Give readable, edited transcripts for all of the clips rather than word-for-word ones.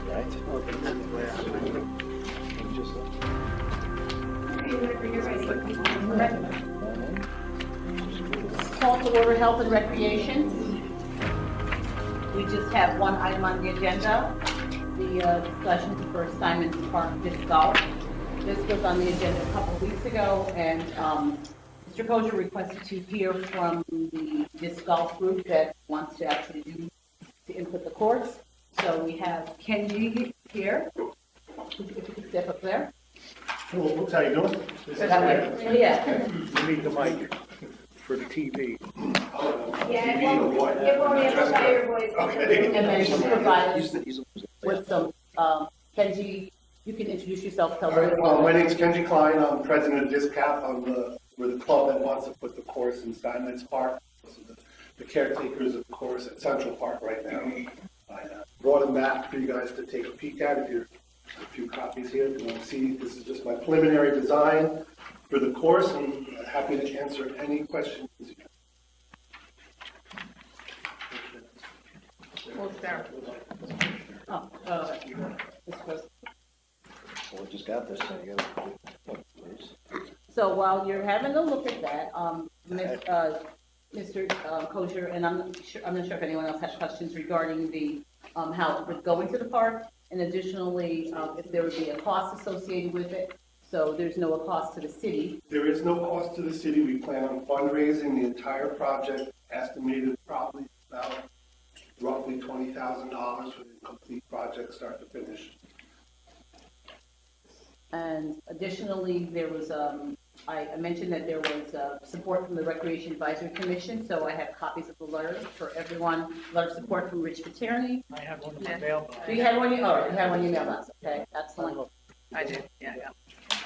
Right? Call to order Health and Recreation. We just have one item on the agenda, the discussion for Simon's Park Disc Golf. This was on the agenda a couple of weeks ago, and Mr. Kozier requested to hear from the disc golf group that wants to actually to input the course. So we have Kenji here, if you could step up there. Well, what's how you doing? That way. Yeah. You need the mic for the TV. Yeah, it won't amplify your voice. Okay. And then she provided with some, Kenji, you can introduce yourself, tell All right, us. my name's Kenji Klein. I'm president of DiscCap. We're the club that wants to put the course in Steinmetz Park. So the caretakers of the course at Central Park right now. I brought a map for you guys to take a peek at. If you're a few copies here, if you want to see, this is just my preliminary design for the course. I'm happy to answer any questions. We'll start. Oh, this was. Well, we just got this, so you gotta, please. So while you're having a look at that, Mr. Kozier, and I'm not sure if anyone else has questions regarding the, how it would go into the park, and additionally, if there would be a cost associated with it. So there's no cost to the city. There is no cost to the city. We plan on fundraising the entire project, estimated probably about roughly $20,000 for the complete project, start to finish. And additionally, there was, I mentioned that there was support from the Recreation Advisory Commission, so I have copies of the letter for everyone, letter of support from Rich Paterni. I have one in my mailbox. So you had one, you had one in your mailbox, okay, excellent. I did, yeah.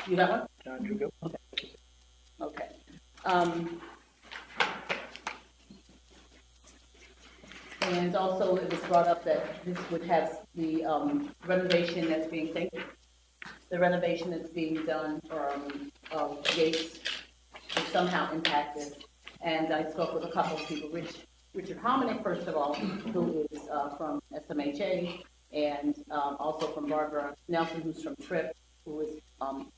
You got one? John, you go. Okay. And also it was brought up that this would have the renovation that's being done gates is somehow impacted. And I spoke with a couple of people, Richard Hominick, first of all, who is from SMHA, and also from Barbara Nelson, who's from TRIP, who is from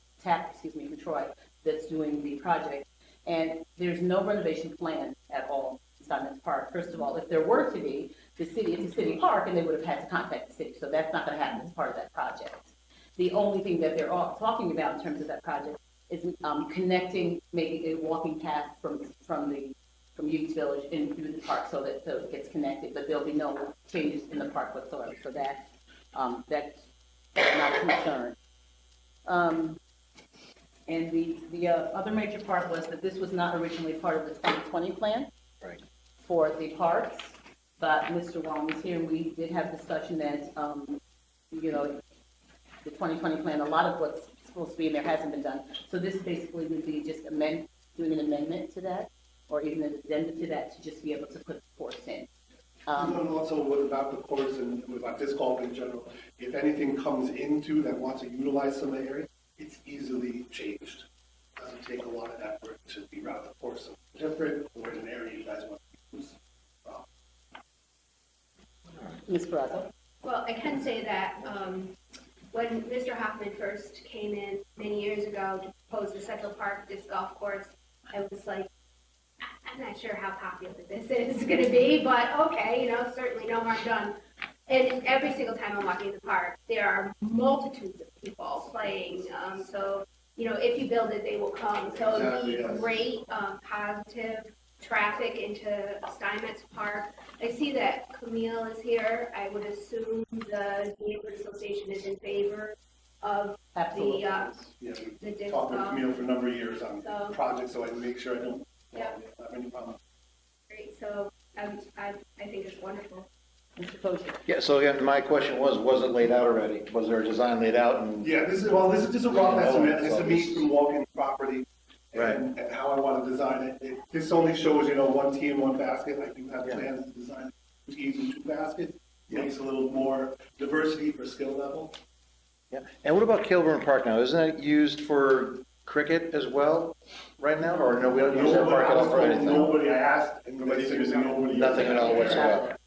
Troy, that's doing the project. And there's no renovation plan at all in Steinmetz Park. First of all, if there were to be, it's a city park, and they would have had to contact the city, so that's not going to happen as part of that project. The only thing that they're all talking about in terms of that project is connecting, making a walking path from Youth Village in through the park so that it gets connected, but there'll be no changes in the park whatsoever. So that's not a concern. And the other major part was that this was not originally part of the 2020 plan for the parks, but Mr. Wong was here, and we did have discussion that, the 2020 plan, a lot of what's supposed to be in there hasn't been done. So this basically would be just doing an amendment to that, or even an addendum to that, to just be able to put the course in. And also, what about the course and about disc golf in general? If anything comes into that wants to utilize some of the area, it's easily changed. It doesn't take a lot of effort to reroute the course different or in an area you guys want to use. Ms. Peraza? Well, I can say that when Mr. Hoffman first came in many years ago to propose the Central Park disc golf course, I was like, I'm not sure how popular this is going to be, but okay, certainly no harm done. And every single time I'm walking the park, there are multitudes of people playing. So, if you build it, they will come. So it would be great, positive traffic into Steinmetz Park. I see that Camille is here. I would assume the neighborhood association is in favor of Absolutely. the disc Talked with golf. Camille for a number of years on So- projects, so I can make sure I don't Yeah. have any problem. Great. So I think it's wonderful. Mr. Kozier? Yeah, so again, my question was it laid out already? Was there a design laid out and? Yeah, this is just a rough estimate. This is me from walking the property Right. and how I want to design it. This only shows, one team, one basket. I do have Yeah. plans to design 2 teams and 2 baskets. Makes a little more diversity for skill level. Yeah, and what about Kilburn Park now? Isn't it used for cricket as well right now, or no, we don't use that park at all for anything? Nobody, I asked, and nobody said nobody. Nothing at all whatsoever.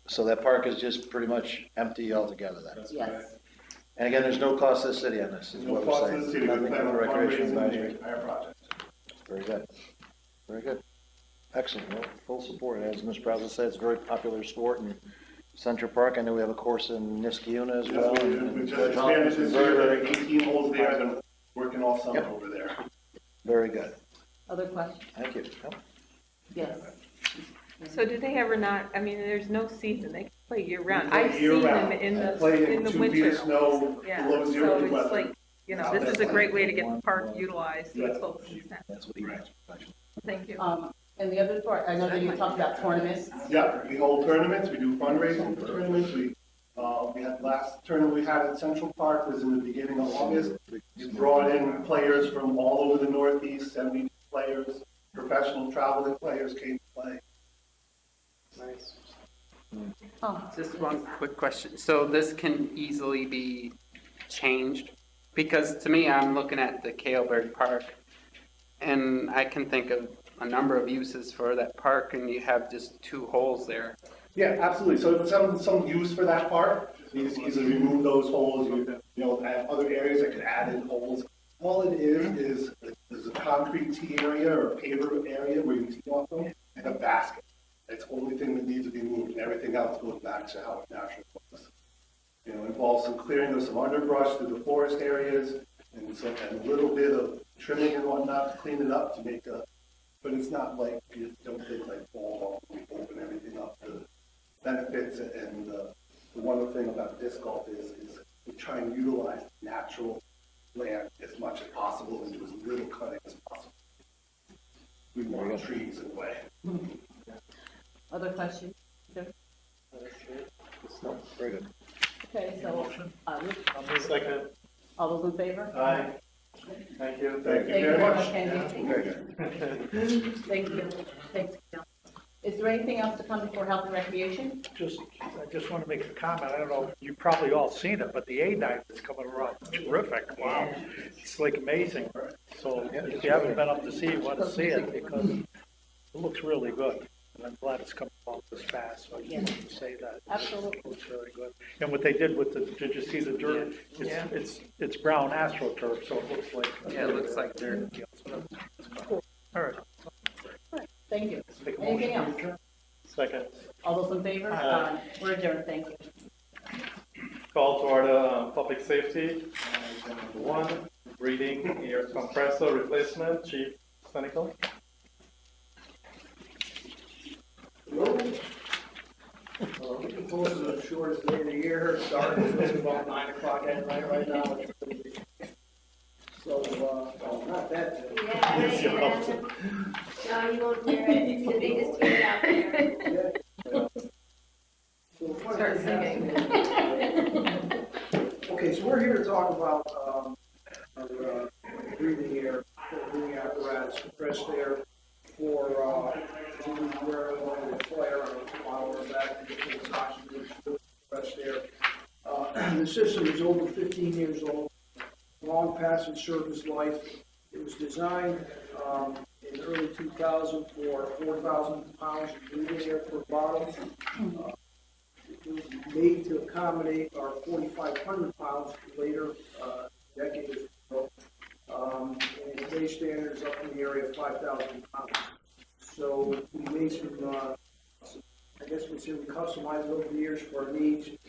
So that park is just pretty much empty altogether then? That's Yes. correct. And again, there's no cost to the city on this, is No what we're cost to saying? the city, we Nothing plan from on the recreation fundraising the advisory. entire project. Very good. Very good. Excellent. Well, full support. As Ms. Braza said, it's a very popular sport in Central Park. I know we have a course in Niskayuna as well. Yes, and we just Judge Hoffman's expanded this been year, very, there are 18 holes there, and I'm working all summer Yep. over there. very good. Other questions? Thank you. Yep. Yes. So do they ever not, I mean, there's no season, they can play year round. We play I've year seen them round. in I play the, in the 2 feet winter. of snow, Yeah, below so zero it's weather. like, you know, this is a great way to get the park utilized with folks in town. That's what he wants. Thank you. And the other part, I know that you talked about tournaments. Yeah, we hold tournaments, we do fundraising for tournaments, we had last tournament we had at Central Park was in the beginning of August. We brought in players from all over the Northeast, 70 players, professional traveling players came to play. Oh, Just one quick question. So this can easily be changed? Because to me, I'm looking at the Kaleberg Park, and I can think of a number of uses for that park, and you have just 2 holes there. Yeah, absolutely. So some use for that part, you just easily remove those holes, you know, add other areas that could add in holes. All it is a concrete tee area or a paver area where you tee off them and a basket. That's the only thing that needs to be moved, and everything else goes back to how it naturally was. You know, involves some clearing of some underbrush through the forest areas and a little bit of trimming and whatnot to clean it up to make but it's not like, you don't think like ball, we open everything up. The benefits and the wonderful thing about disc golf is we try and utilize natural land as much as possible and do as little cutting as possible. We want trees in the way. other questions? No, very good. Okay, so, Rich, Second. all those in favor? Aye. Thank you. Thank you very much. Candy. Very good. Thank you. Thanks, Gail. Is there anything else to come before Health and Recreation? I just want to make a comment. I don't know, you've probably all seen it, but the A dive is coming around. Terrific. Wow. It's like amazing. So if you haven't been up to see it, you want to see it because it looks really good. And I'm glad it's coming along this fast, so I just wanted to say that. Absolutely. It looks really good. And what they did with did you see the dirt? Yeah. It's brown astroturf, so it looks like. Yeah, it looks like dirt. Yeah, so that's cool. All right. Thank you. Make a Anything motion else? to adjourn. Second. All those in favor? Aye. We're adjourned, thank you. Call to order public safety. Item number 1, breathing air compressor replacement, Chief Senecal. Looking forward to the shortest day of the year, starting at about 9 o'clock at night right now. So, well, not that. Yeah, no, you won't hear it, because they just hear it out there. Start singing. Okay, so we're here to talk about, our, breathing air, breathing apparatus, compressed air for, where we're with flare on a power back to get to oxygen, compressed air. The system is over 15 years old, long past its service life. It was designed, in early 2000 for 4,000 pounds of breathing air per bottle. It was made to accommodate our 4,500 pounds later, decades ago. And today's standard is up in the area of 5,000 pounds. So we made some I guess we customized it over the years for our needs. It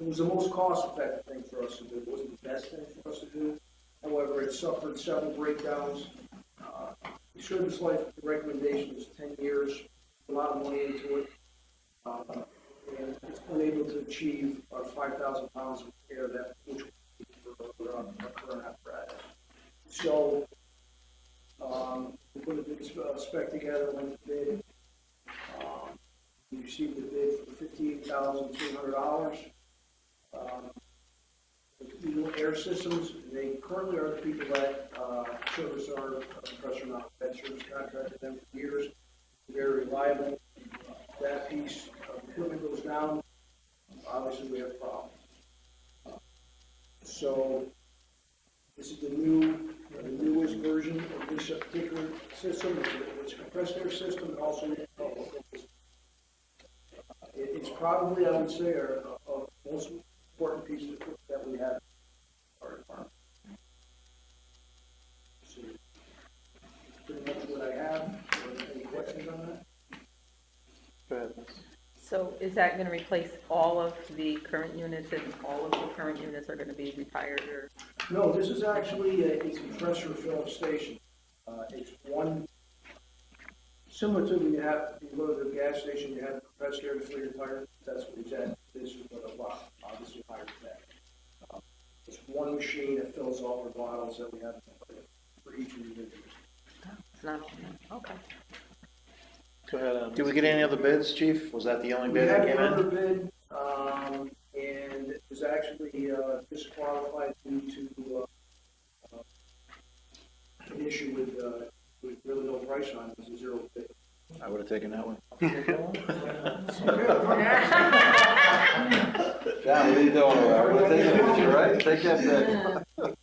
was the most cost-effective thing for us to do. It wasn't the best thing for us to do. However, it suffered several breakdowns. The service life recommendation was 10 years, a lot of money into it. And it's unable to achieve our 5,000 pounds of air that which we need for our current apparatus. So we put a big spec together, went to bid. We received a bid for $58,300. The new air systems, they currently are the people that service our compressor mount. That service contracted them for years, very reliable. That piece of equipment goes down, obviously we have problems. So this is the newest version of this particular system. It's a compressed air system, and also probably, I would say, are the most important piece of equipment that we have in our department. So, pretty much what I have. Any questions on that? Go ahead, Ms. So is that gonna replace all of the current units, and all of the current units are gonna be retired, or? No, this is actually a compressor filling station. It's one, similar to you go to the gas station, you have a compressor to fill your tires. That's what it's at. This is what a lot, obviously higher than that. It's one machine that fills all the bottles that we have for each individual. It's not, okay. Go ahead. Did we get any other bids, chief? Was that the only We bid had that came another in? bid, and it was actually disqualified due to an issue with really no price on it. It was a zero bid. I would have taken that one. John, what are you doing over there? I would have taken it with you, right? Take that bid.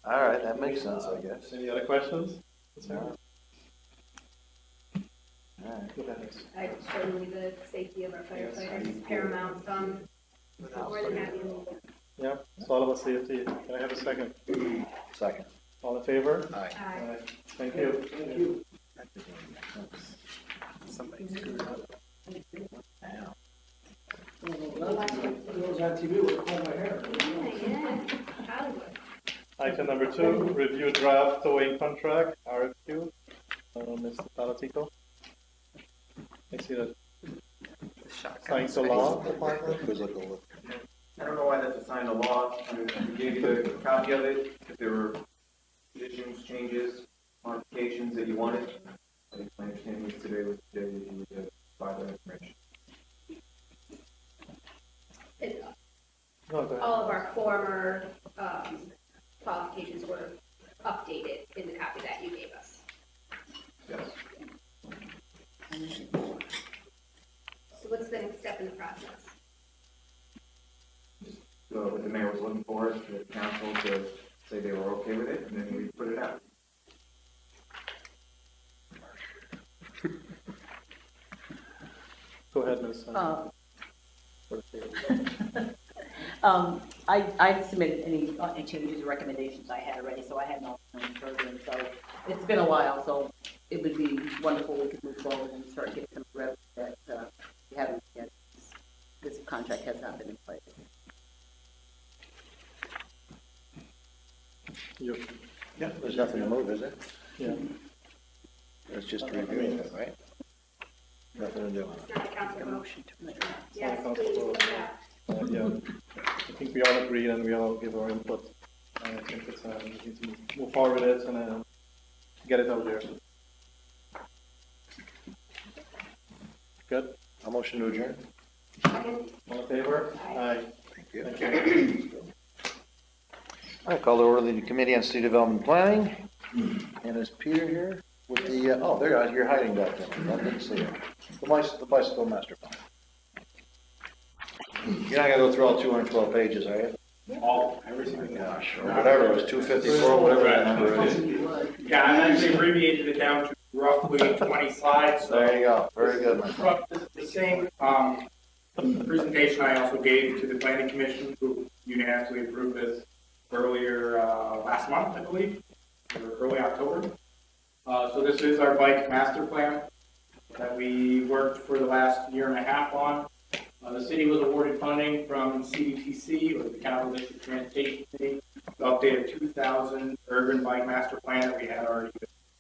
All right, that makes sense, I guess. Any other questions? All right. Go ahead, Ms. I certainly the safety of our firefighters is paramount, so I'm more than happy to move it. Yeah, it's all about safety. Can I have a second? Second. All in favor? Aye. Aye. Thank you. Thank you. Somebody screwed up. Those on TV would pull my hair. I would. Item number 2, review draft towing contract, RFQ. Mr. Palatico. I see that The shotgun signed to law department. Quizzical. I don't know why that's assigned to law. We gave you the copy of it. If there were additions, changes, modifications that you wanted, I think my understanding was today was the day that you would provide that information. No, go ahead. All of our former qualifications were updated in the copy that you gave us. Yes. So what's the next step in the process? So what the mayor was looking for is the council to say they were okay with it, and then we put it out. Go ahead, Ms. I submitted any changes or recommendations I had already, so I had no further. And so it's been a while, so it would be wonderful we could move forward and start getting some revenue that we haven't yet. This contract has not been in place. You. Yeah, there's nothing to move, is there? Yeah. It's just reviewing it, right? Nothing to do. It's not a council motion. Yes, Council please, vote. yeah. Yeah, I think we all agree and we all give our input. I think it's, we need to move forward with it and get it out there. Good? A motion to adjourn? Second? All in favor? Aye. Thank you. Thank you. All right, call to order the Committee on City Development Planning. And is Peter here with the, oh, there you are, you're hiding back there. I didn't see you. The bicycle master plan. You're not gonna go through all 212 pages, are you? All, every Oh my single gosh, or whatever, it was 254, whatever that number is. Yeah, I actually abbreviated it down to roughly 20 slides. So There you go, very good, my friend. the same presentation I also gave to the planning commission, who unanimously approved this earlier last month, I believe, or early October. So this is our bike master plan that we worked for the last year and a half on. The city was awarded funding from CDTC, or the Capital District Transportation Committee, to update a 2000 urban bike master plan that we had already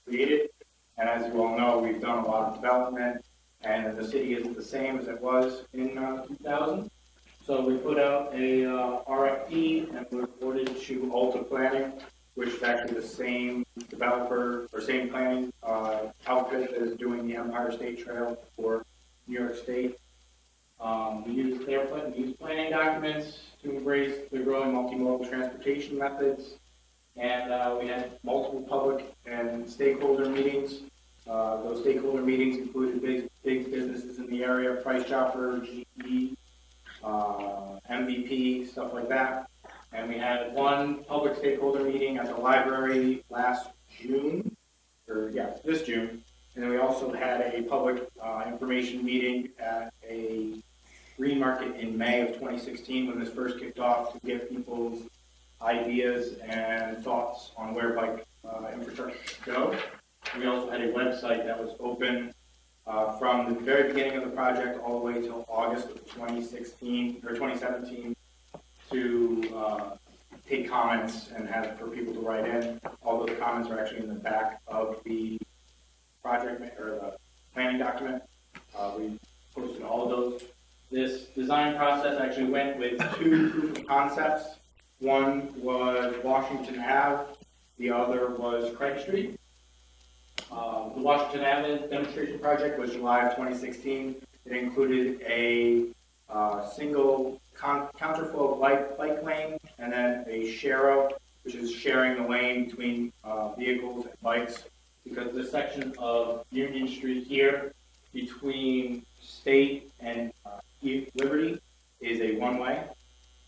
created. And as you all know, we've done a lot of development, and the city isn't the same as it was in 2000. So we put out a RFP, and we reported to Alta Planning, which is actually the same developer, or same planning outfit that is doing the Empire State Trail for New York State. We use planning documents to embrace the growing multimodal transportation methods. And we had multiple public and stakeholder meetings. Those stakeholder meetings included big businesses in the area, Price Chopper, GE, MVP, stuff like that. And we had one public stakeholder meeting at the library last June, this June. And then we also had a public information meeting at a Green Market in May of 2016 when this first kicked off to get people's ideas and thoughts on where bike infrastructure should go. We also had a website that was open from the very beginning of the project all the way till August of 2016 or 2017 to take comments and have for people to write in. All those comments are actually in the back of the project or the planning document. We posted all of those. This design process actually went with two proof of concepts. One was Washington Ave, the other was Craig Street. The Washington Ave demonstration project was July of 2016. It included a single counterflow bike lane and then a share-out, which is sharing the lane between vehicles and bikes, because this section of Union Street here between State and Liberty is a one-way,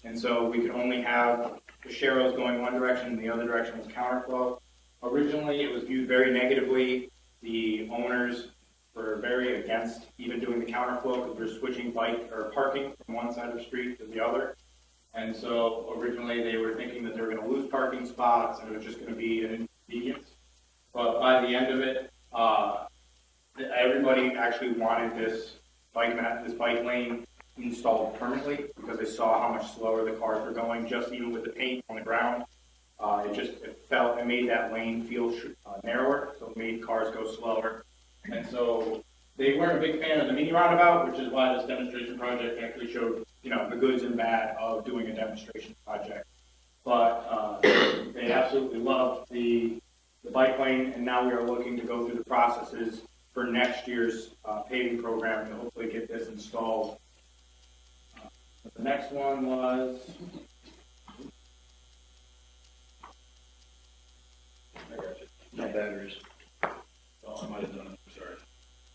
and so we could only have the share-outs going one direction and the other direction was counterflow. Originally, it was viewed very negatively. The owners were very against even doing the counterflow because they're switching bike or parking from one side of the street to the other. And so originally they were thinking that they were going to lose parking spots and it was just going to be an inconvenience. But by the end of it, everybody actually wanted this bike lane installed permanently because they saw how much slower the cars were going, just even with the paint on the ground. It made that lane feel narrower, so it made cars go slower. And so they weren't a big fan of the mini roundabout, which is why this demonstration project actually showed, the goods and bad of doing a demonstration project. But they absolutely loved the bike lane, and now we are looking to go through the processes for next year's paving program to hopefully get this installed. The next one was... No batteries. Well, I might have done it, sorry.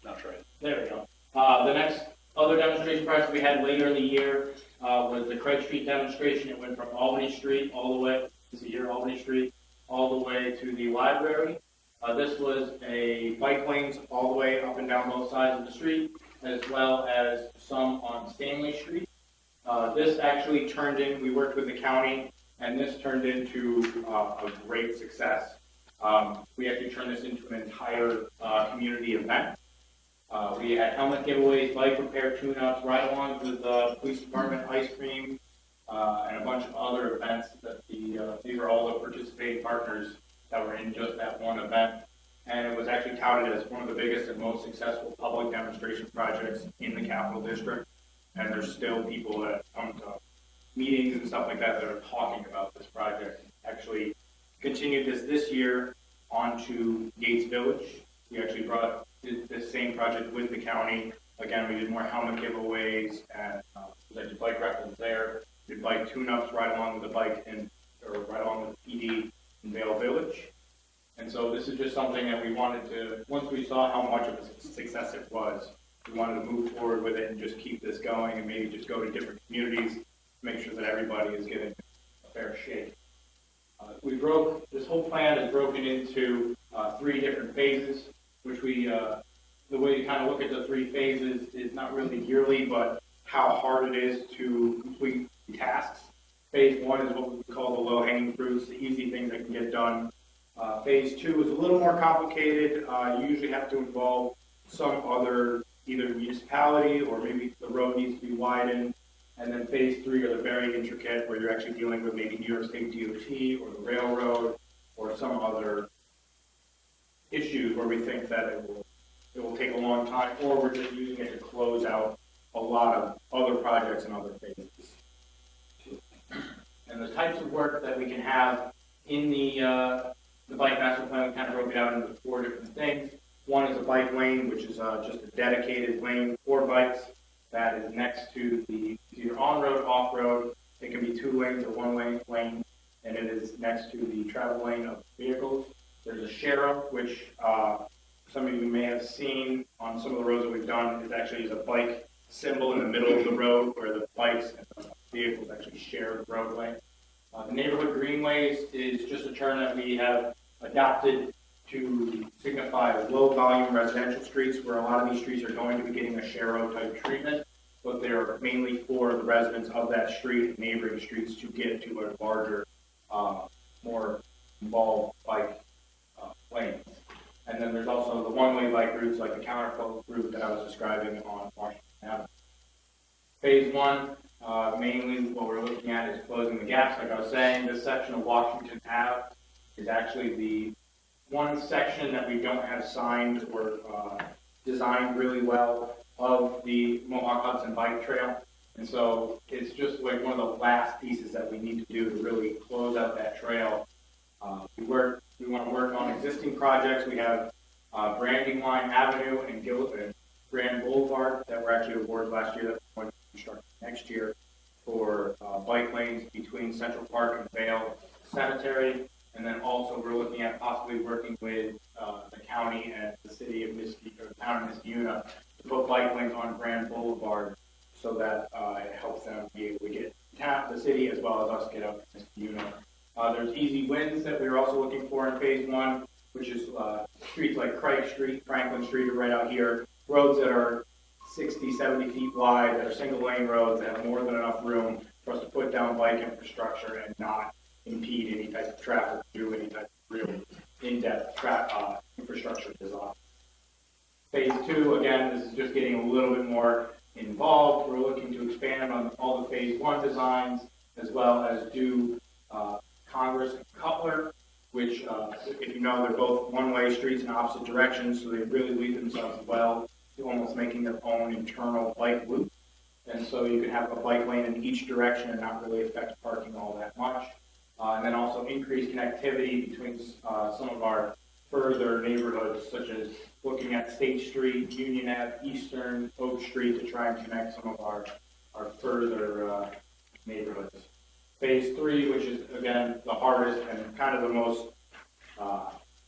Not trying. There we go. The next other demonstration project we had later in the year was the Craig Street demonstration. It went from Albany Street all the way, Albany Street, all the way to the library. This was a bike lanes all the way up and down both sides of the street, as well as some on Stanley Street. This actually turned in, we worked with the county, and this turned into a great success. We actually turned this into an entire community event. We had helmet giveaways, bike repair tune-ups, ride-alongs with the police department, ice cream, and a bunch of other events that these are all the participating partners that were in just that one event. And it was actually touted as one of the biggest and most successful public demonstration projects in the Capital District. And there's still people that come to meetings and stuff like that are talking about this project. Actually continued this year onto Gates Village. We actually did this same project with the county. Again, we did more helmet giveaways and we did bike raffles there. We did bike tune-ups right along with the right along with the PD in Vale Village. And so this is just something that we wanted to, once we saw how much of a success it was, we wanted to move forward with it and just keep this going and maybe just go to different communities, make sure that everybody is getting a fair shake. This whole plan is broken into 3 different phases, which the way to kind of look at the 3 phases is not really yearly, but how hard it is to complete tasks. Phase 1 is what we call the low-hanging fruits, the easy things that can get done. Phase 2 is a little more complicated. You usually have to involve some other, either municipality or maybe the road needs to be widened. And then phase 3 are the very intricate, where you're actually dealing with maybe New York State DOT or the railroad or some other issues where we think that it will take a long time, or we're just using it to close out a lot of other projects and other phases. And the types of work that we can have in the bike master plan, we kind of broke it out into 4 different things. One is a bike lane, which is just a dedicated lane for bikes that is next to either on-road, off-road. It can be 2 lanes or 1 lane, and it is next to the travel lane of vehicles. There's a share-up, which some of you may have seen on some of the roads that we've done. It actually is a bike symbol in the middle of the road where the bikes and the vehicles actually share the roadway. The neighborhood greenways is just a term that we have adopted to signify low-volume residential streets, where a lot of these streets are going to be getting a share-out type treatment. but they're mainly for the residents of that street and neighboring streets to get to a larger, more involved bike lanes. And then there's also the one-way bike routes like the counterflow route that I was describing on Washington Avenue. Phase one, mainly what we're looking at is closing the gaps. Like I was saying, this section of Washington Ave is actually the one section that we don't have signed or designed really well of the Mohawk Hudson Bike Trail. And so it's just like one of the last pieces that we need to do to really close out that trail. We want to work on existing projects. We have Brandywine Avenue and Grand Boulevard that were actually awarded last year that we're going to construct next year for bike lanes between Central Park and Vale Cemetery. And then also we're looking at possibly working with the county and the city of Niskayuna, or the town of Niskayuna, to put bike lanes on Grand Boulevard so that it helps them be able to get the city as well as us get up to Niskayuna. There's easy wins that we're also looking for in phase one, which is streets like Craig Street, Franklin Street are right out here, roads that are 60, 70 feet wide, that are single lane roads that have more than enough room for us to put down bike infrastructure and not impede any type of traffic, do any type of real in-depth infrastructure design. Phase two, again, this is just getting a little bit more involved. We're looking to expand on all the phase one designs, as well as do Congress and Cutler, which, if you know, they're both one-way streets in opposite directions, so they really lead themselves well to almost making their own internal bike loop. And so you can have a bike lane in each direction and not really affect parking all that much. And then also increase connectivity between some of our further neighborhoods, such as looking at State Street, Union Ave, Eastern, Oak Street, to try and connect some of our further neighborhoods. Phase three, which is, again, the hardest and kind of the most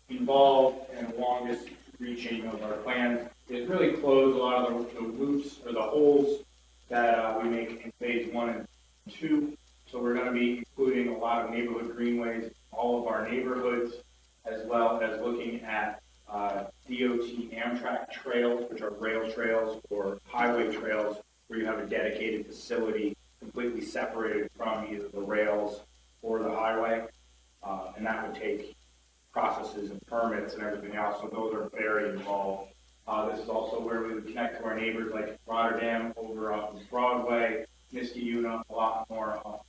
involved and longest reaching of our plans, is really close a lot of the loops or the holes that we make in phase one and two. So we're going to be including a lot of neighborhood greenways in all of our neighborhoods, as well as looking at DOT Amtrak trails, which are rail trails or highway trails, where you have a dedicated facility completely separated from either the rails or the highway. And that would take processes and permits and everything else, so those are very involved. This is also where we would connect to our neighbors like Rotterdam over off of Broadway, Niskayuna, a lot more off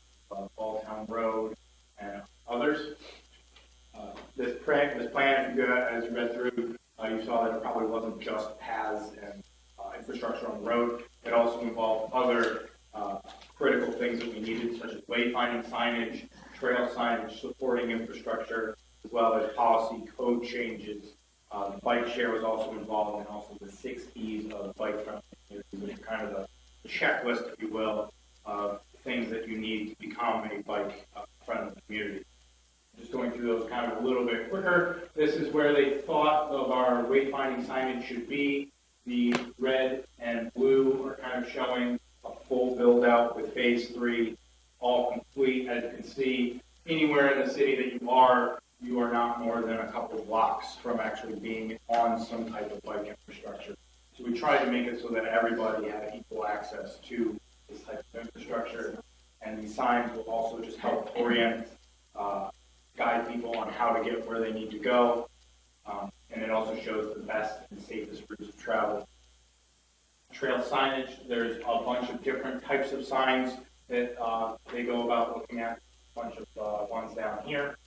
Balltown Road, and others. This plan, if you as you read through, you saw that it probably wasn't just paths and infrastructure on the road. It also involved other critical things that we needed, such as wayfinding signage, trail signage, supporting infrastructure, as well as policy code changes. The bike share was also involved, and also the 6 E's of bike-friendly communities, which are kind of the checklist, if you will, of things that you need to become a bike-friendly community. Just going through those kind of a little bit quicker. This is where they thought of our wayfinding signage should be. The red and blue are kind of showing a full build-out with phase three all complete. As you can see, anywhere in the city that you are not more than a couple of blocks from actually being on some type of bike infrastructure. So we try to make it so that everybody had equal access to this type of infrastructure. And these signs will also just help orient, guide people on how to get where they need to go. And it also shows the best and safest routes of travel. Trail signage, there's a bunch of different types of signs that they go about looking at, a bunch of ones down here.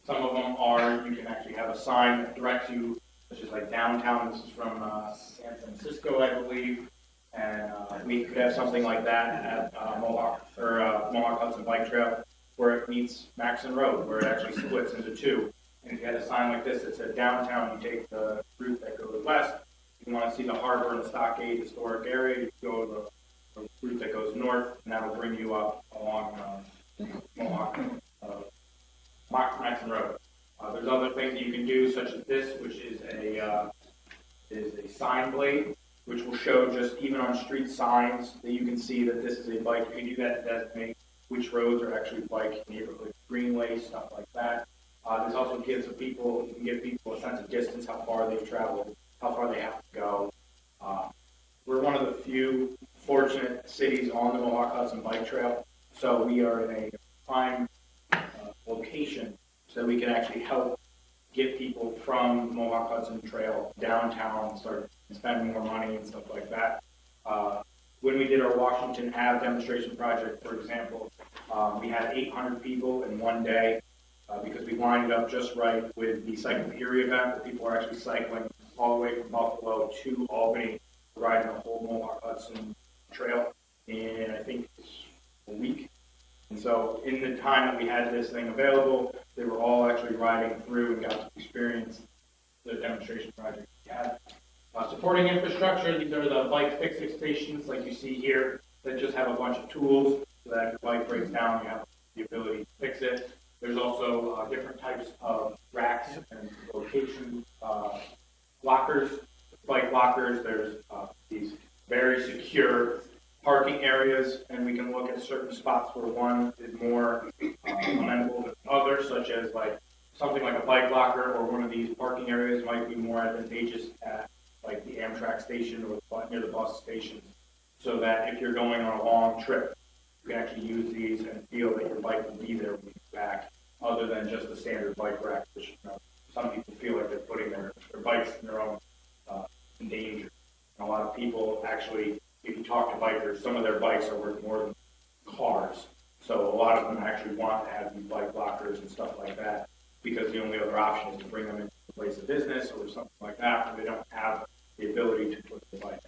Some of them are, you can actually have a sign that directs you, such as like downtown. This is from San Francisco, I believe. And we could have something like that at Mohawk Hudson Bike Trail, where it meets Maxon Road, where it actually splits into two. And if you had a sign like this that said downtown, you take the route that goes west. If you want to see the harbor and the Stockade historic area, you go to the route that goes north, and that'll bring you up along Mohawk Maxon Road. There's other things that you can do, such as this, which is a sign blade, which will show just even on street signs that you can see that this is a bike. You can do that to designate which roads are actually bike neighborhood greenways, stuff like that. This also gives people, you can give people a sense of distance, how far they've traveled, how far they have to go. We're one of the few fortunate cities on the Mohawk Hudson Bike Trail. So we are in a prime location so that we can actually help get people from the Mohawk Hudson Trail downtown and start spending more money and stuff like that. When we did our Washington Ave demonstration project, for example, we had 800 people in one day because we lined it up just right with the Cycle Theory event where people are actually cycling all the way from Buffalo to Albany, riding the whole Mohawk Hudson Trail in, I think, a week. And so in the time that we had this thing available, they were all actually riding through and got to experience the demonstration project we had. Supporting infrastructure, these are the bike fixing stations like you see here that just have a bunch of tools so that if your bike breaks down, you have the ability to fix it. There's also different types of racks and location lockers, bike lockers. There's these very secure parking areas, and we can look at certain spots where one is more amenable than others, such as like something like a bike locker or one of these parking areas might be more advantageous at like the Amtrak station or near the bus station, so that if you're going on a long trip, you can actually use these and feel that your bike will be there when you get back, other than just the standard bike rack, which some people feel like they're putting their bikes in their own in danger. And a lot of people actually, if you talk to bikers, some of their bikes are worth more than cars. So a lot of them actually want to have these bike lockers and stuff like that, because the only other option is to bring them into a place of business or something like that, where they don't have the ability to put the bike.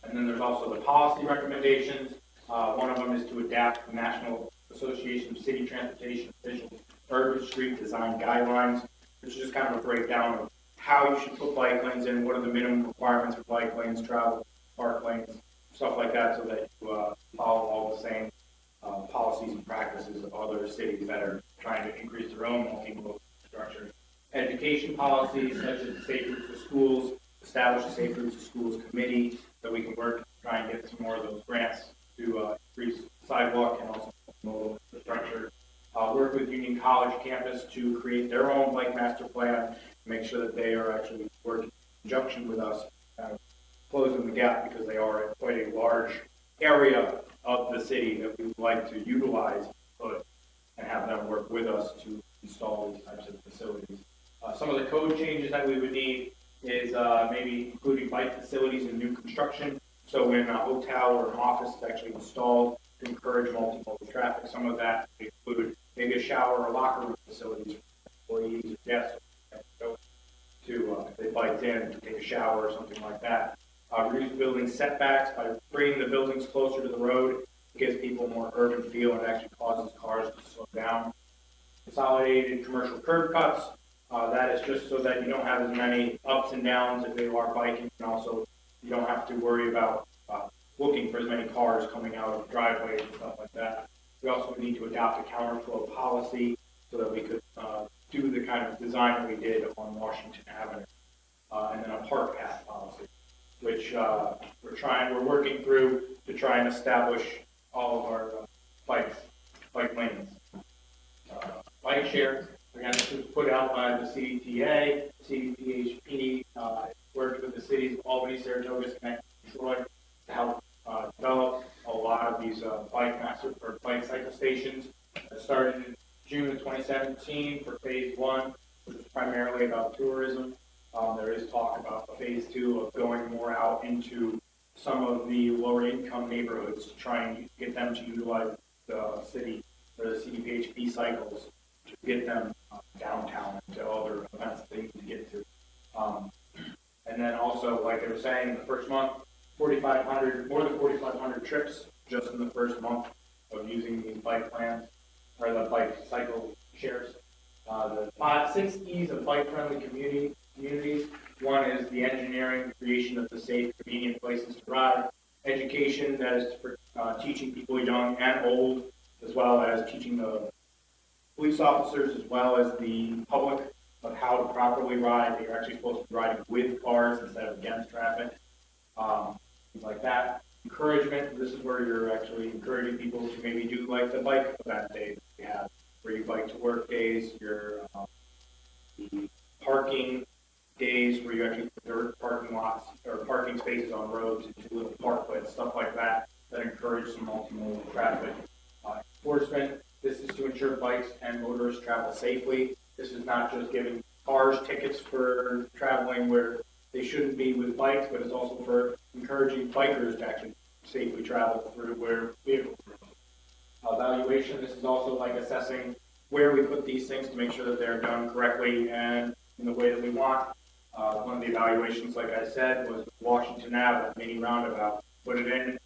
And then there's also the policy recommendations. One of them is to adapt the National Association of City Transportation Officials Urban Street Design Guidelines, which is just kind of a breakdown of how you should put bike lanes in, what are the minimum requirements for bike lanes, travel, park lanes, stuff like that, so that you follow all the same policies and practices of other cities that are trying to increase their own multimodal infrastructure. Education policies such as Safe Routes to Schools, establish a Safe Routes to Schools committee so we can work to try and get some more of those grants to increase sidewalk and also multimodal infrastructure. Work with Union College campus to create their own bike master plan, make sure that they are actually working in conjunction with us, closing the gap, because they are quite a large area of the city that we would like to utilize and have them work with us to install these types of facilities. Some of the code changes that we would need is maybe including bike facilities in new construction. So when a hotel or an office is actually installed to encourage multimodal traffic, some of that would include maybe a shower or locker room facilities for employees or guests to if they biked in to take a shower or something like that. Reduce building setbacks by bringing the buildings closer to the road. It gives people a more urban feel and actually causes cars to slow down. Consolidated commercial curb cuts. That is just so that you don't have as many ups and downs if they are biking, and also you don't have to worry about looking for as many cars coming out of driveways and stuff like that. We also need to adopt a counterflow policy so that we could do the kind of design that we did on Washington Avenue, and then a park path policy, which we're working through to try and establish all of our bike lanes. Bike share, again, this was put out by the CDTA, CDPHP, worked with the cities of Albany, Saratoga, Schenectady, and Troy to help develop a lot of these bike cycle stations. That started in June of 2017 for phase 1, which was primarily about tourism. There is talk about phase 2 of going more out into some of the lower income neighborhoods to try and get them to utilize the city or the CDPHP cycles to get them downtown and to other events that they need to get to. And then also, like I was saying, in the first month, more than 4,500 trips just in the first month of using these bike plans, or the bike cycle shares. The 6 E's of bike-friendly communities. One is the engineering, the creation of the safe, convenient places to ride. Education, that is for teaching people young and old, as well as teaching the police officers as well as the public of how to properly ride. They're actually supposed to be riding with cars instead of against traffic. Things like that. Encouragement, this is where you're actually encouraging people to maybe do like the bike event day that we have, where you bike to work days, your the parking days where you actually convert parking lots or parking spaces on roads into little parklet bracelets, stuff like that, that encourage some multimodal traffic. Enforcement, this is to ensure bikes and motorists travel safely. This is not just giving cars tickets for traveling where they shouldn't be with bikes, but it's also for encouraging bikers to actually safely travel through where vehicles are. Evaluation, this is also like assessing where we put these things to make sure that they're done correctly and in the way that we want. One of the evaluations, like I said, was Washington Ave, a mini roundabout. Put it in,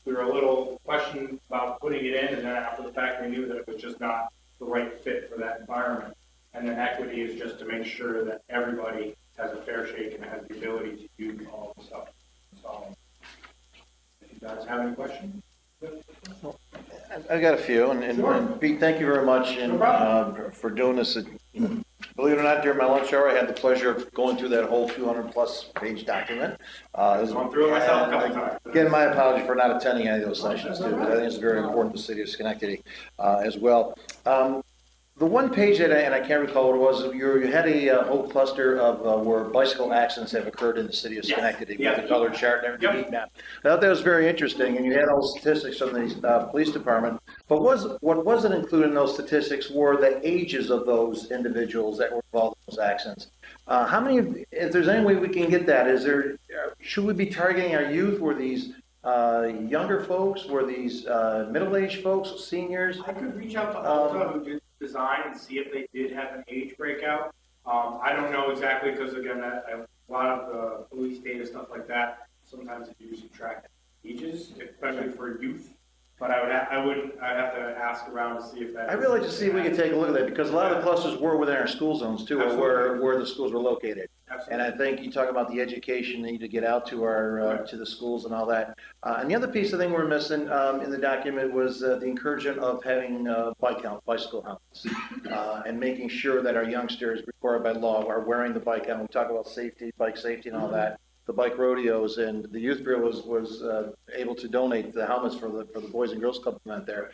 we were a little questioned about putting it in, and then after the fact, we knew that it was just not the right fit for that environment. And then equity is just to make sure that everybody has a fair shake and has the ability to use all the stuff. So, if you guys have any questions? I've got a few, and Pete, thank you very much for doing this. Believe it or not, during my lunch hour, I had the pleasure of going through that whole 200-plus page document. Gone through it myself a couple times. Again, my apology for not attending any of those sessions too, but I think it's very important to the city of Schenectady as well. The one page that I can't recall what it was, you had a whole cluster of where bicycle accidents have occurred in the city of Schenectady with the colored chart and everything, heat map. I thought that was very interesting, and you had all the statistics from the police department. But what wasn't included in those statistics were the ages of those individuals that were involved in those accidents. How many? If there's any way we can get that, should we be targeting our youth? Were these younger folks? Were these middle-aged folks, seniors? I could reach out to Alta, who did design, and see if they did have an age breakout. I don't know exactly, because again, a lot of the police data, stuff like that, sometimes they do subtract ages, especially for youth. But I'd have to ask around to see if that. I'd really like to see if we could take a look at that, because a lot of the clusters were within our school zones too, or where the schools were located. Absolutely. And I think you talk about the education need to get out to our to the schools and all that. And the other piece I think we're missing in the document was the encouragement of having bicycle helmets, and making sure that our youngsters, required by law, are wearing the bike helmet. We talk about safety, bike safety, and all that. The bike rodeos, and the youth bureau was able to donate the helmets for the Boys and Girls Club event there.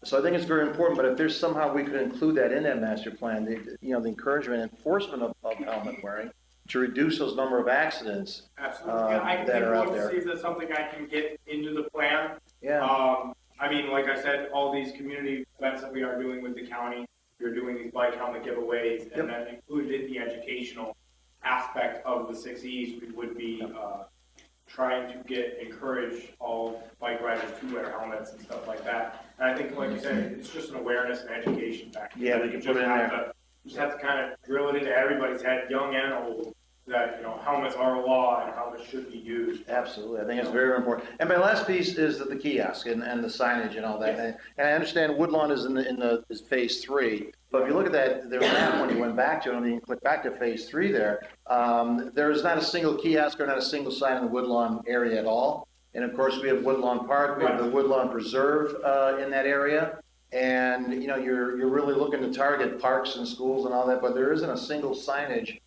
So I think it's very important. But if there's somehow we could include that in that master plan, the encouragement and enforcement of helmet wearing to reduce those number of accidents. Absolutely. I can that take are a out look to there. see if that's something I can get into the plan. Yeah. I mean, like I said, all these community events that we are doing with the county, we're doing these bike helmet giveaways, and then included in the educational aspect of the 6 E's, we would be trying to encourage all bike riders to wear helmets and stuff like that. And I think, like you said, it's just an awareness and education factor. Yeah, we can put it in there. You just have to kind of drill it into everybody's head, young and old, that helmets are a law and helmets should be used. Absolutely, I think it's very important. And my last piece is the kiosk and the signage and all that. Yes. And I understand Woodlawn is is phase 3, but if you look at that, their map when you went back to it, and you click back to phase 3 there is not a single kiosk or not a single sign in the Woodlawn area at all. And of course, we have Woodlawn Park, we have the Woodlawn Preserve in that area. And you're really looking to target parks and schools and all that, but there isn't a single signage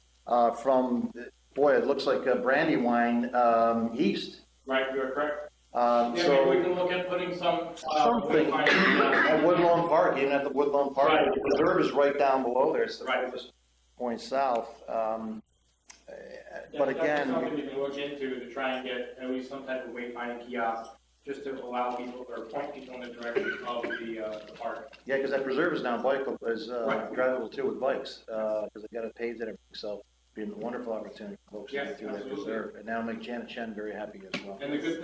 from, boy, it looks like Brandywine east. Right, you're correct. So we can look at putting something at Woodlawn Park, even at the Woodlawn Park, Right. the preserve is right down below there. It's the Right. furthest point south. But again, Something you can look into to try and get at least some type of wayfinding kiosk, just to allow people or point people in the direction of the park. yeah, because that preserve is now bikeable, is Right. drivable too with bikes, because they've got it paved and everything. So it'd be a wonderful opportunity for folks to Yes, get through that absolutely. preserve. And now make Janet Chen very happy as well. And the good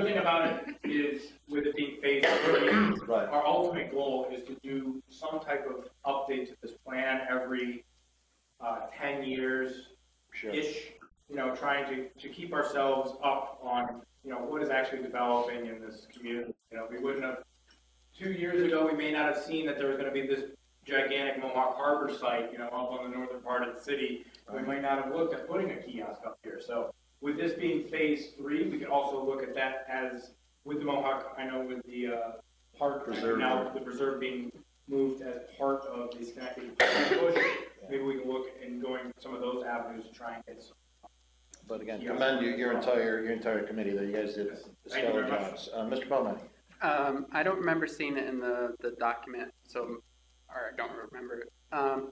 thing about it is, with it being phase 3, Right. our ultimate goal is to do some type of update to this plan every 10 years Sure. ish, trying to keep ourselves up on, what is actually developing in this community. We wouldn't have, 2 years ago, we may not have seen that there was going to be this gigantic Mohawk Harbor site, up on the northern part of the city. We might not have looked at putting a kiosk up here. So with this being phase 3, we could also look at that as, with the Mohawk, I know with the park, Preserve. now the preserve being moved as part of the Schenectady push, maybe we can look and going some of those avenues to try and get some. But again, commend your entire committee there. You guys did Thank you stellar very much. jobs. Mr. Bowman. I don't remember seeing it in the document, or I don't remember it. Are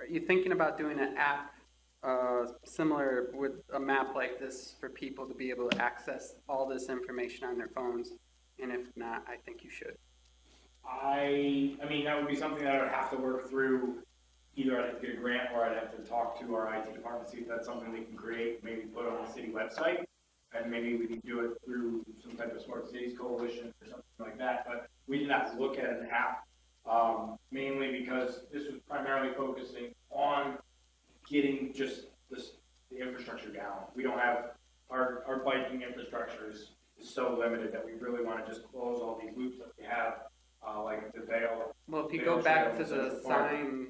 you thinking about doing an app similar with a map like this for people to be able to access all this information on their phones? And if not, I think you should. I mean, that would be something that I would have to work through. Either I'd have to get a grant or I'd have to talk to our IT department, see if that's something we can create, maybe put on the city website. And maybe we can do it through some type of smart cities coalition or something like that. But we did not look at an app, mainly because this was primarily focusing on getting just the infrastructure down. We don't have, our biking infrastructure is so limited that we really want to just close all these loops that we have, like the Vale. Well, if you Vale go back Trail to in the Central Park. sign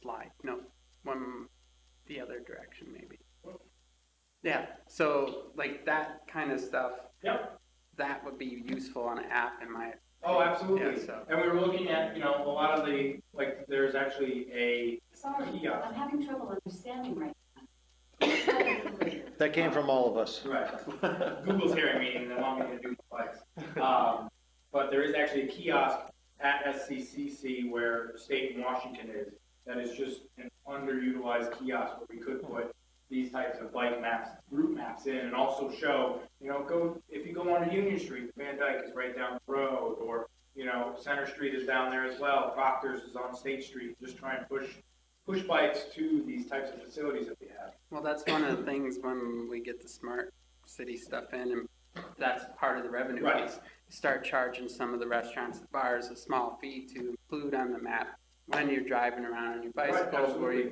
slide, no, one the other direction maybe. Yeah, so like that kind of stuff, Yep. that would be useful on an app in my. Oh, absolutely. Yeah, so. And we were looking at, a lot of the, like, there's actually a Sorry, kiosk. I'm having trouble understanding right now. That came from all of us. Right. Google's hearing me and they want me to do flags. But there is actually a kiosk at SCCC where State and Washington is, that is just an underutilized kiosk where we could put these types of bike maps, route maps in, and also show, if you go onto Union Street, Van Dyke is right down the road, or, Center Street is down there as well, Proctor's is on State Street, just try and push bikes to these types of facilities that we have. Well, that's one of the things when we get the smart city stuff in, and that's part of the revenue Right. piece. Start charging some of the restaurants and bars a small fee to include on the map when you're driving around on your bicycle, or you're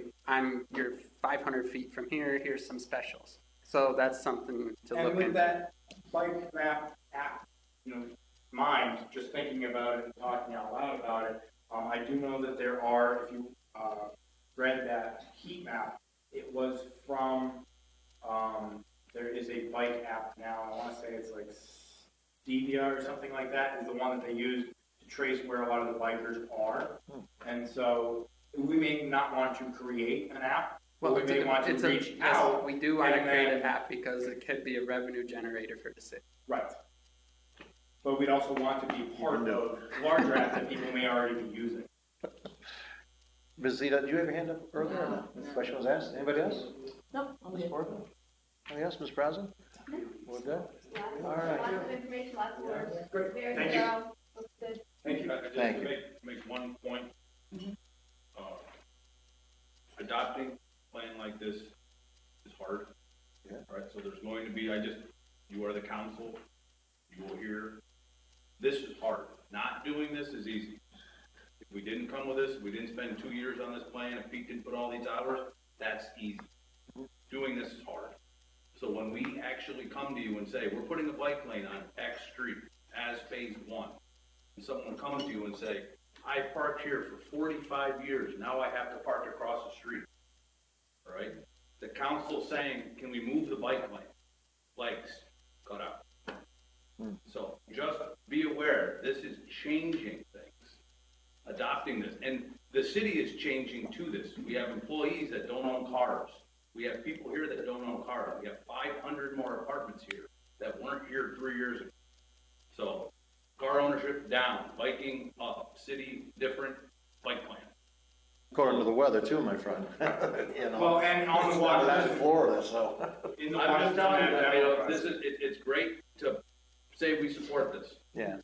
500 feet from here, here's some specials. So that's something to And look with into. that bike map app, mind, just thinking about it and talking out loud about it, I do know that there are, if you read that heat map, it was from, there is a bike app now, I want to say it's like Stevia or something like that, is the one that they use to trace where a lot of the bikers are. And so we may not want to create an app, Well, but we may want to reach out. we do want to and create then- an app because it could be a revenue generator for the city. Right. But we'd also want to be part of larger apps that people may already be using. Ms. Zita, did you have your hand up earlier? or no? The question was asked. Anybody else? No, I'm Ms. good. Morgan? Anybody else? Ms. Brazen? We're good? All right. Lots of information, lots of work. Great. Very Thank you. thorough. Looks good. Thank you. Just Thank to you. make one point. Adopting a plan like this is hard. Yeah. Right, so there's going to be, you are the council, you will hear, this is hard. Not doing this is easy. If we didn't come with this, if we didn't spend 2 years on this plan, if Pete didn't put all these hours, that's easy. Doing this is hard. So when we actually come to you and say, we're putting a bike lane on X street as phase one, and someone comes to you and say, I parked here for 45 years, now I have to park across the street. All right? The council saying, can we move the bike lane? Bikes, cut out. So just be aware, this is changing things, adopting this. And the city is changing to this. We have employees that don't own cars. We have people here that don't own cars. We have 500 more apartments here that weren't here 3 years ago. So car ownership down, biking up, city different, bike plan. According to the weather too, my friend. Well, and on the Not water, in Florida, so. in the I'm just telling you, Washington, this is, it's great to say we support this, Yeah.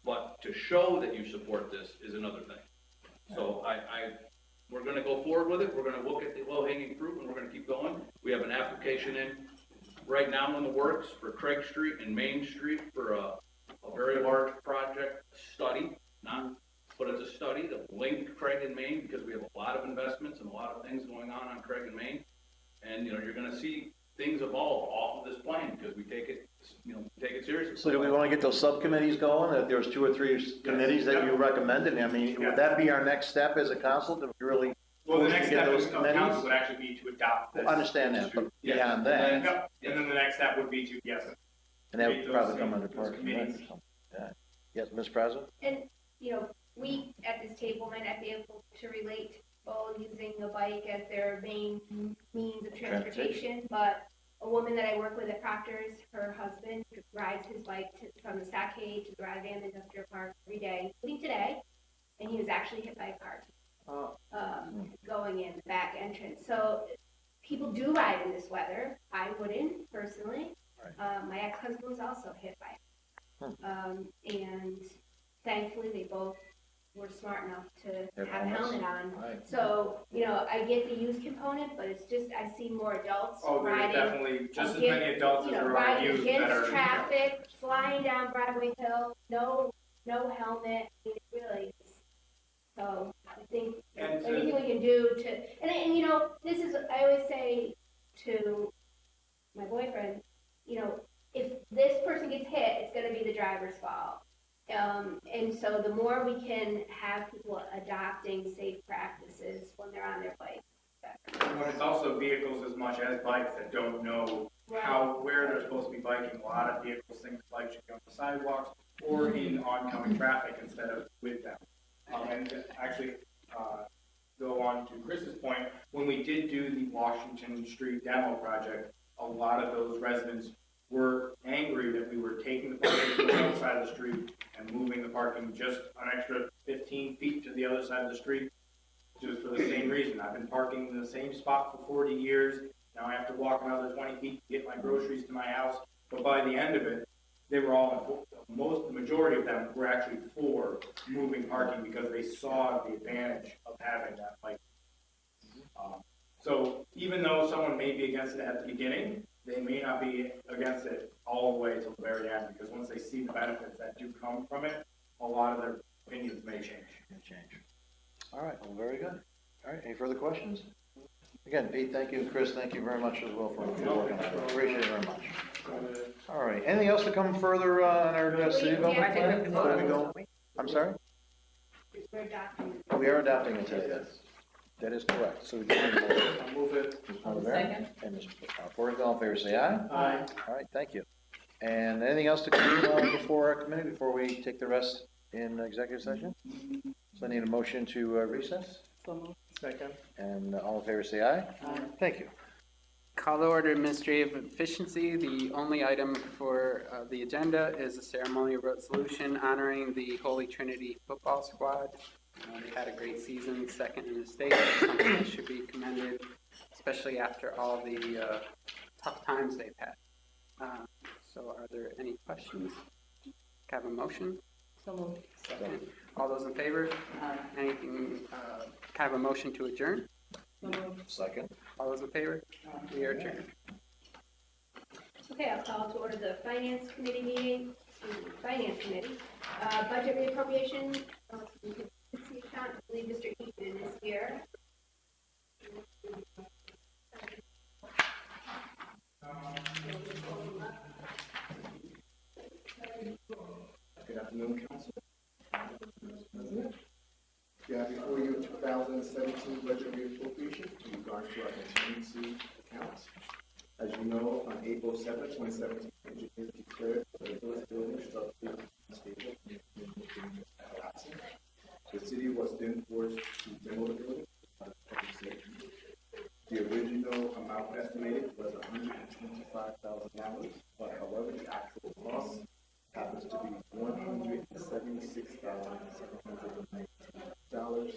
but to show that you support this is another thing. So we're gonna go forward with it, we're gonna look at the low-hanging fruit, and we're gonna keep going. We have an application in right now in the works for Craig Street and Main Street for a very large project study, but it's a study to link Craig and Main, because we have a lot of investments and a lot of things going on Craig and Main. And, you're gonna see things evolve off of this plan, because we take it seriously. So do we want to get those subcommittees going? If there's 2 or 3 committees that you recommended, I mean, would that be our next step as a council to really well, the push next to get step those of council committees? would actually be to adopt this. I understand that, but Yes. beyond that, Yep. And then the next step would be to, yes. and that would create probably those- come under those Parks and Rec or committees. something. Yeah. Yes, Ms. President? And, we at this table might not be able to relate all using a bike as their main means of transportation, but a woman that I work with at Proctor's, her husband rides his bike from the Stockade to the Rotterdam Industrial Park every day, including today, and he was actually hit by a car. going in the back entrance. So people do ride in this weather. I wouldn't personally. My ex-husband was also hit by it. And thankfully, they both were smart enough to have a helmet on. Right. So, I get the youth component, but it's just, I see more adults Oh, there's riding. definitely just as many adults as there are Riding youth that are. against traffic, flying down Broadway Hill, no helmet, I mean, it really is. So, I think And to- anything we can do to, and this is, I always say to my boyfriend, if this person gets hit, it's gonna be the driver's fault. And so the more we can have people adopting safe practices when they're on their bike. When it's also vehicles as much as bikes that don't know where they're supposed to be biking. A lot of vehicles think bikes should be on the sidewalks or in oncoming traffic instead of with them. And to actually, go on to Chris's point, when we did do the Washington Street demo project, a lot of those residents were angry that we were taking the parking to the other side of the street and moving the parking just an extra 15 feet to the other side of the street, just for the same reason. I've been parking in the same spot for 40 years. Now I have to walk another 20 feet to get my groceries to my house. But by the end of it, they were all, the majority of them were actually for moving parking because they saw the advantage of having that bike. So even though someone may be against it at the beginning, they may not be against it all the way till the very end, because once they see the benefits that do come from it, a lot of their opinions may change. All right, well, very good. All right, any further questions? Again, Pete, thank you, and Chris, thank you very much as well for working on it. Appreciate it very much. All right, anything else to come further on our city development plan before we go? I'm sorry? We're adopting. We are adopting it today. That is correct. So we can Move it. Second. And Mr. Porter, all in favor, say aye. Aye. All right, thank you. And anything else to come before our committee, before we take the rest in executive session? So I need a motion to recess, Second. and all in favor, say aye. Thank you. Call to order administrative efficiency. The only item for the agenda is a ceremonial resolution honoring the Holy Trinity football squad. They've had a great season, second in the state, something that should be commended, especially after all the tough times they've had. So are there any questions? Can I have a motion? So moved. Second. All those in favor? Anything, can I have a motion to adjourn? So moved. Second. All those in favor? We are adjourned. Okay, I'll call to order the Finance Committee meeting, Finance Committee. Budget reappropriation, account, I believe Mr. Eaton is here. Good afternoon, Council. Yeah, before you, 2017 budget reappropriation in regards to our contingency accounts. As you know, on April 7, 2017, engineers declared that the village building structurally unstable and collapsing. The city was then forced to demo the building out of public safety. The original amount estimated was $125,000, but however, the actual cost happens to be $176,719.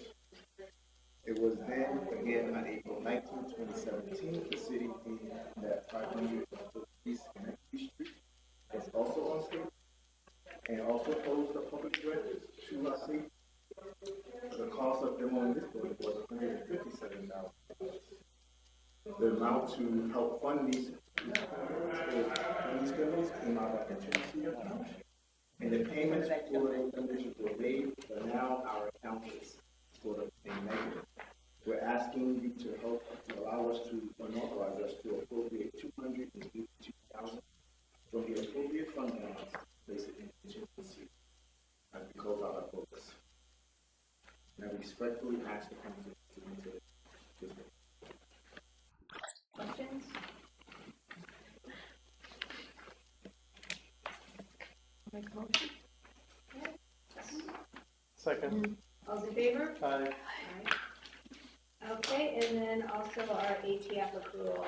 It was then, again, on April 19, 2017, the city deemed that 500 East Schenectady Street was also unstable and also closed the public directors to our city. The cost of demoing this building was $157,000. The amount to help fund these demos came out of contingency account, and the payments for those conditions were made, but now our account is sort of in negative. We're asking you to help to allow us to authorize us to appropriate $282,000 from the appropriate fund balance, basically contingency, as we close out our books. And I respectfully ask the council to consider this. Questions? Make a motion? Second. All those in favor? Aye. Aye. Okay, and then also our ATF accrual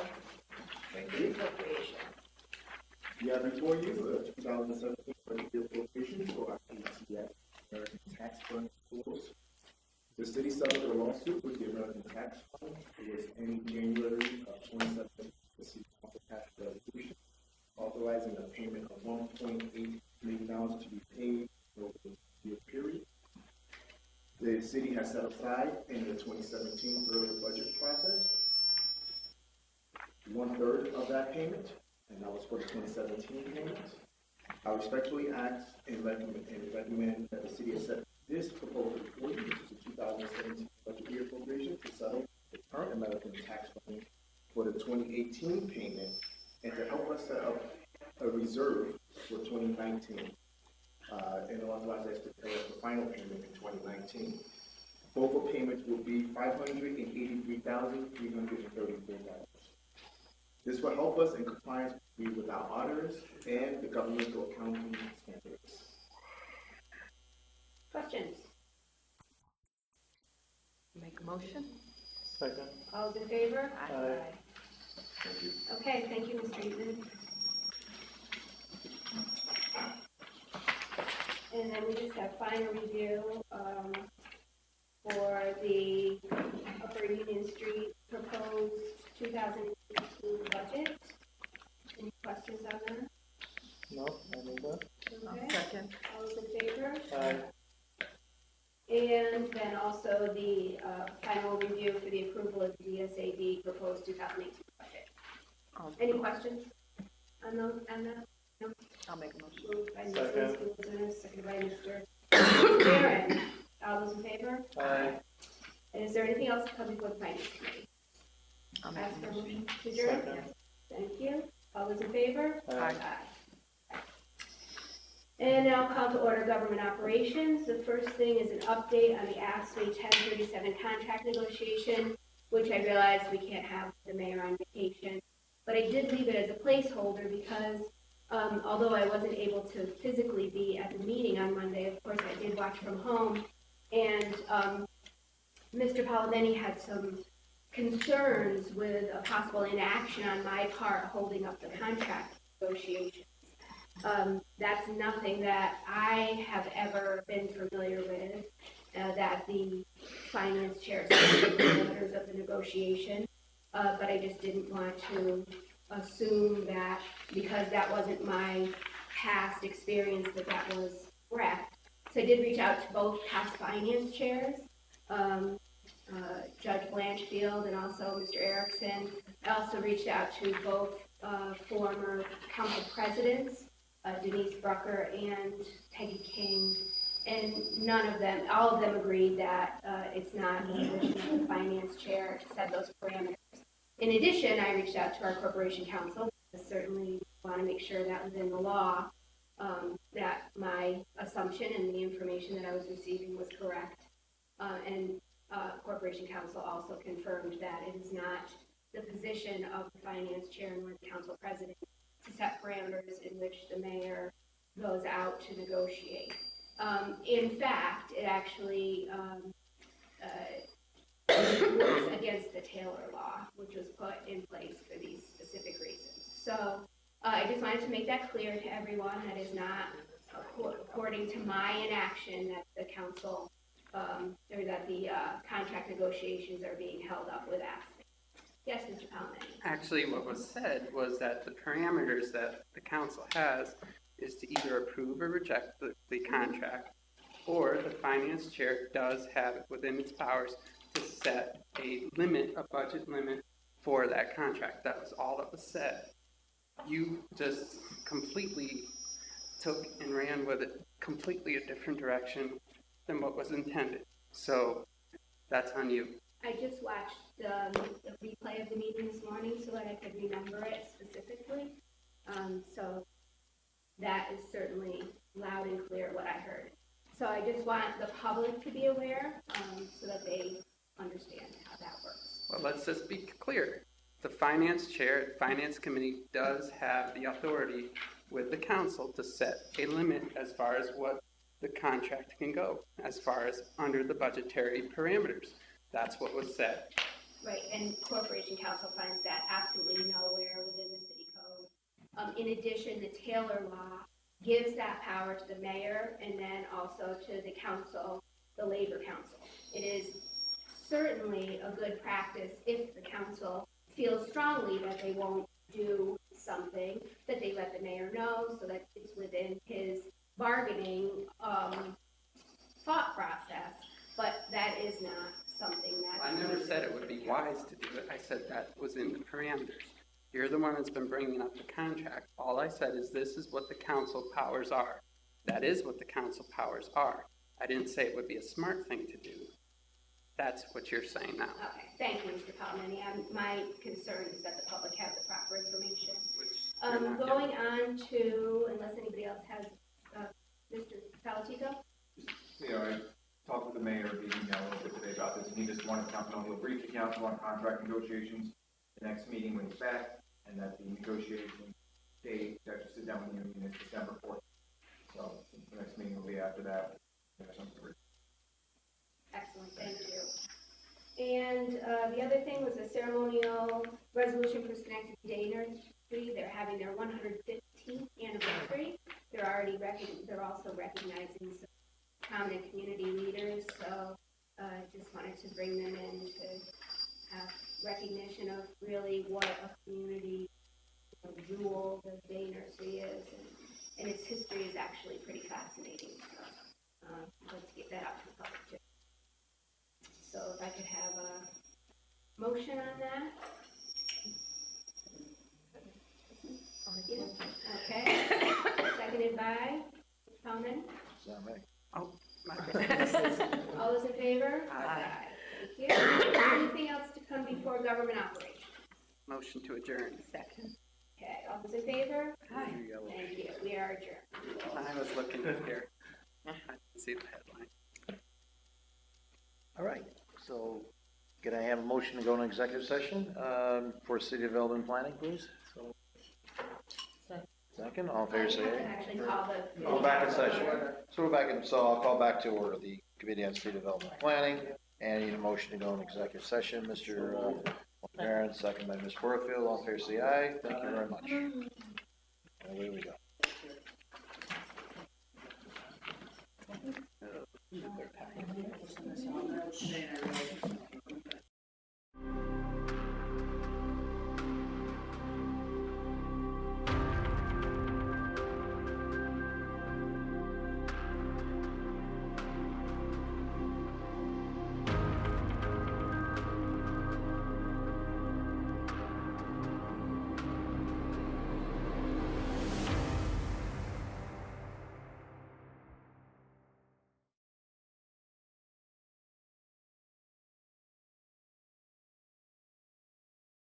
appropriation. You have before you the 2017 budget appropriation for our ATF, American Tax Fund rules. The city settled a lawsuit with the American Tax Fund. It was in January of 2017. The city council passed a resolution authorizing a payment of $1.8 million to be paid over the year period. The city has set aside in the 2017 early budget process 1/3 of that payment, and that was for the 2017 payment. I respectfully ask and recommend that the city accept this proposal for you, which is the 2017 budget year appropriation, to settle the current American tax fund for the 2018 payment and to help us set up a reserve for 2019 and authorize us to pay the final payment in 2019. Both payments will be $583,334. This will help us in compliance with our auditors and the governmental accounting standards. Questions? Make a motion? Second. All those in favor? Aye. Thank you. Okay, thank you, Mr. Eaton. And then we just have final review for the Upper Union Street proposed 2018 budget. Any questions on that? No, I need that. Okay. Second. All those in favor? Aye. And then also the final review for the approval of the DSAD proposed 2018 budget. Any questions on those? On that? No? I'll make a motion. Moved by Second. Mrs. Guzman, seconded by Mr. Barron. All those in favor? Aye. And is there anything else to come before the finance committee? I'll make Ask a for a motion. motion to adjourn? Second. Thank you. All those in favor? Aye. And now call to order government operations. The first thing is an update on the ASME 1037 contract negotiation, which I realize we can't have the mayor on vacation. But I did leave it as a placeholder because although I wasn't able to physically be at the meeting on Monday, of course I did watch from home. And Mr. Paladini had some concerns with a possible inaction on my part holding up the contract negotiations. That's nothing that I have ever been familiar with, that the finance chair set the parameters of the negotiation, but I just didn't want to assume that because that wasn't my past experience that was correct. So I did reach out to both past finance chairs, Judge Blanchfield and also Mr. Erickson. I also reached out to both former council presidents, Denise Brucker and Peggy King, and all of them agreed that it's not the position of the finance chair to set those parameters. In addition, I reached out to our corporation counsel. I certainly want to make sure that within the law, that my assumption and the information that I was receiving was correct. And corporation counsel also confirmed that it is not the position of the finance chair nor the council president to set parameters in which the mayor goes out to negotiate. In fact, it actually works against the Taylor law, which was put in place for these specific reasons. So I just wanted to make that clear to everyone. That is not according to my inaction that the council or that the contract negotiations are being held up with AFSCME. Yes, Mr. Palomani. Actually, what was said was that the parameters that the council has is to either approve or reject the contract, or the finance chair does have it within its powers to set a budget limit for that contract. That was all that was said. You just completely took and ran with it completely a different direction than what was intended. So that's on you. I just watched the replay of the meeting this morning so that I could remember it specifically. So that is certainly loud and clear what I heard. So I just want the public to be aware so that they understand how that works. Well, let's just be clear. The finance chair, the finance committee does have the authority with the council to set a limit as far as what the contract can go, as far as under the budgetary parameters. That's what was said. Right, and corporation counsel finds that absolutely nowhere within the city code. In addition, the Taylor law gives that power to the mayor and then also to the council the Labor Council. It is certainly a good practice if the council feels strongly that they won't do something, that they let the mayor know so that it's within his bargaining thought process, but that is not something that. I never said it would be wise to do it. I said that was in the parameters. You're the one that's been bringing up the contract. All I said is this is what the council powers are. That is what the council powers are. I didn't say it would be a smart thing to do. That's what you're saying now. Okay, thank you, Mr. Palmini. My concern is that the public has the proper information. Which you're not Going on to, unless anybody else has, Mr. Palatico? You know, I talked with the mayor via email a little bit today about this, and he just wanted the council to know he'll brief the council on contract negotiations the next meeting when he's back, and that the negotiation date to actually sit down with the union is December 4th. So the next meeting will be after that. Excellent, thank you. And the other thing was a ceremonial resolution for Schenectady Day Nursery. They're having their 115th anniversary. They're also recognizing some prominent community leaders. So I just wanted to bring them in to have recognition of really what a community jewel the Day Nursery is, and its history is actually pretty fascinating. So let's get that out to the public too. So if I could have a motion on that? Yeah. Okay, seconded by Palmer. Oh, my goodness. All those in favor? Aye. Thank you. Anything else to come before government operations? Motion to adjourn. Second. Okay, all those in favor? Aye. Thank you, we are adjourned. I was looking here. I didn't see the headline. All right, so can I have a motion to go into executive session for city development planning, please? So, second, all in favor, say aye. Actually call the. Go back in session. So we're back in, so I'll call back to order the Committee on City Development Planning, and I need a motion to go into executive session. Mr. Barron, second by Ms. Porterfield, all in favor, say aye. Thank you very much. And away we go. Oh,